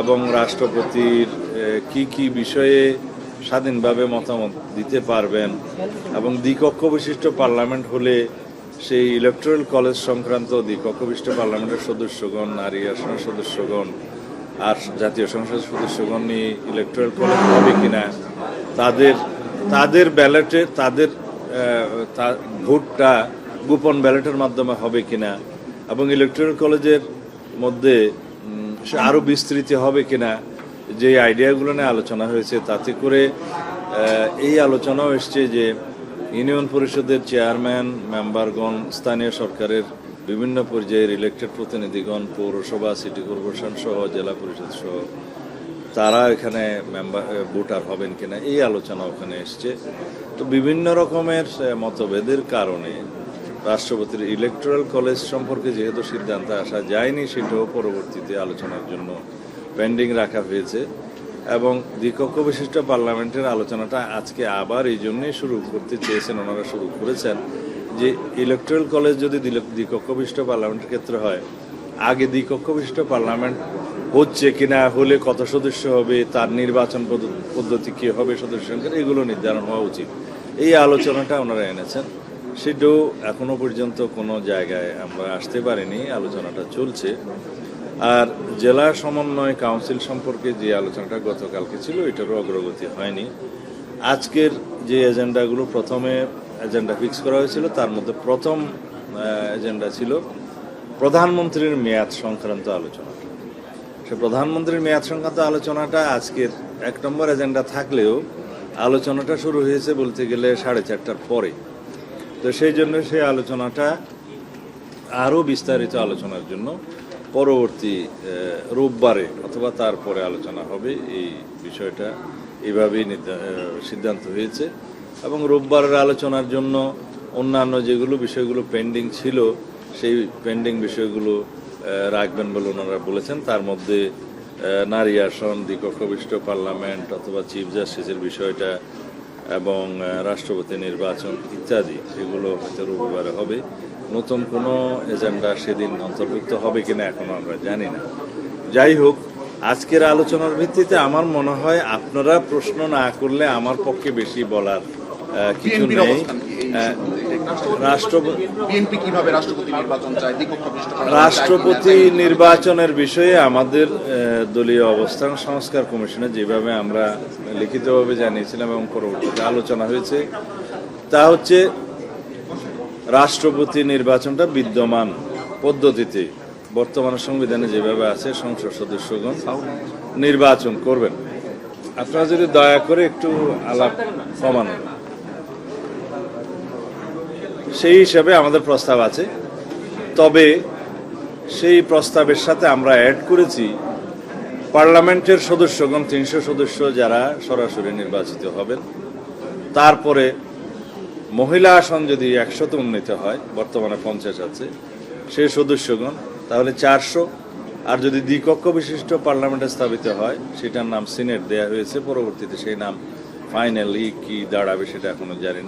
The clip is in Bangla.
এবং রাষ্ট্রপতির কি কি বিষয়ে স্বাধীনভাবে মতামত দিতে পারবেন এবং দ্বিকক্ষ বিশিষ্ট পার্লামেন্ট হলে সেই ইলেকটোরাল কলেজ সংক্রান্ত দ্বিকক্ষ বিশিষ্ট পার্লামেন্টের সদস্যগণ, নারী আসনের সদস্যগণ আর জাতীয় সংসদের সদস্যগণ নিয়ে ইলেকটোরাল কলেজ হবে কিনা, তাদের ব্যালটে তাদের ভোটটা গোপন ব্যালটের মাধ্যমে হবে কিনা এবং ইলেকটোরাল কলেজের মধ্যে আরও বিস্তৃত হবে কিনা, যে আইডিয়াগুলো নিয়ে আলোচনা হয়েছে তাতে করে এই আলোচনাও এসছে যে ইউনিয়ন পরিষদের চেয়ারম্যান, মেম্বারগণ, স্থানীয় সরকারের বিভিন্ন পর্যায়ের ইলেক্টেড প্রতিনিধিগণ, পৌরসভা, সিটি কর্পোরেশন সহ জেলা পরিষদ সহ তারা এখানে ভোটার হবেন কিনা, এই আলোচনা ওখানে এসছে। তো বিভিন্ন রকমের মতভেদের কারণে রাষ্ট্রপতির ইলেকটোরাল কলেজ সম্পর্কে যেহেতু সিদ্ধান্ত আসা যায়নি, সেটাও পরবর্তীতে আলোচনার জন্য পেন্ডিং রাখা হয়েছে এবং দ্বিকক্ষ বিশিষ্ট পার্লামেন্টের আলোচনাটা আজকে আবার এই জন্যই শুরু করতে চেয়েছেন, ওনারা শুরু করেছেন যে ইলেকটোরাল কলেজ যদি দ্বিকক্ষ বিশিষ্ট পার্লামেন্টের ক্ষেত্রে হয়, আগে দ্বিকক্ষ বিশিষ্ট পার্লামেন্ট হচ্ছে কিনা, হলে কত সদস্য হবে, তার নির্বাচন পদ্ধতি কী হবে, সদস্য সংখ্যা এগুলো নির্ধারণ হওয়া উচিত। এই আলোচনাটা ওনারা এনেছেন, সেটাও এখনো পর্যন্ত কোনো জায়গায় আমরা আসতে পারিনি, আলোচনাটা চলছে। আর জেলা সমন্বয় কাউন্সিল সম্পর্কে যে আলোচনাটা গতকালকে ছিল, এটারও অগ্রগতি হয়নি। আজকের যে এজেন্ডাগুলো প্রথমে এজেন্ডা ফিক্স করা হয়েছিল, তার মধ্যে প্রথম এজেন্ডা ছিল প্রধানমন্ত্রীর মেয়াদ সংক্রান্ত আলোচনা। সে প্রধানমন্ত্রীর মেয়াদ সংক্রান্ত আলোচনাটা আজকের 1 নম্বর এজেন্ডা থাকলেও আলোচনাটা শুরু হয়েছে বলতে গেলে 4:30টার পরে। তো সেই জন্য সেই আলোচনাটা আরও বিস্তারিত আলোচনার জন্য পরবর্তী রোববারে অথবা তারপরে আলোচনা হবে। এই বিষয়টা এইভাবেই সিদ্ধান্ত হয়েছে এবং রোববারের আলোচনার জন্য অন্যান্য যেগুলো বিষয়গুলো পেন্ডিং ছিল, সেই পেন্ডিং বিষয়গুলো রাখবেন বলে ওনারা বলেছেন। তার মধ্যে নারী আসন, দ্বিকক্ষ বিশিষ্ট পার্লামেন্ট অথবা চিফ জাস্টিসের বিষয়টা এবং রাষ্ট্রপতি নির্বাচন ইত্যাদি, এগুলো হয়তো রবিবারে হবে। নতুন কোনো এজেন্ডা সেদিন অন্তর্ভুক্ত হবে কিনা এখনো আমরা জানি না। যাই হোক, আজকের আলোচনার ভিত্তিতে আমার মনে হয় আপনারা প্রশ্ন না করলে আমার পক্ষে বেশি বলার কিছু নেই। রাষ্ট্রপতি নির্বাচনের বিষয়ে আমাদের দলীয় অবস্থান সংস্কার কমিশনে যেভাবে আমরা লিখিতভাবে জানিয়েছিলাম এবং পরবর্তীতে আলোচনা হয়েছে, তা হচ্ছে রাষ্ট্রপতি নির্বাচনটা বিদ্যমান পদ্ধতিতে বর্তমান সংবিধানে যেভাবে আছে সংসদ সদস্যগণ নির্বাচন করবেন। আপনারা যদি দয়া করে একটু আলাপ কমানো, সেই হিসাবে আমাদের প্রস্তাব আছে। তবে সেই প্রস্তাবের সাথে আমরা অ্যাড করেছি পার্লামেন্টের সদস্যগণ 300 সদস্য যারা সরাসরি নির্বাচিত হবেন, তারপরে মহিলা আসন যদি 100তে উন্নীত হয়, বর্তমানে 50 আছে, সেই সদস্যগণ তাহলে 400। আর যদি দ্বিকক্ষ বিশিষ্ট পার্লামেন্টে স্থাপিত হয়, সেটার নাম সিনেট দেয়া হয়েছে। পরবর্তীতে সেই নাম ফাইনালি কি দাঁড়াবে সেটা এখনো জানি না।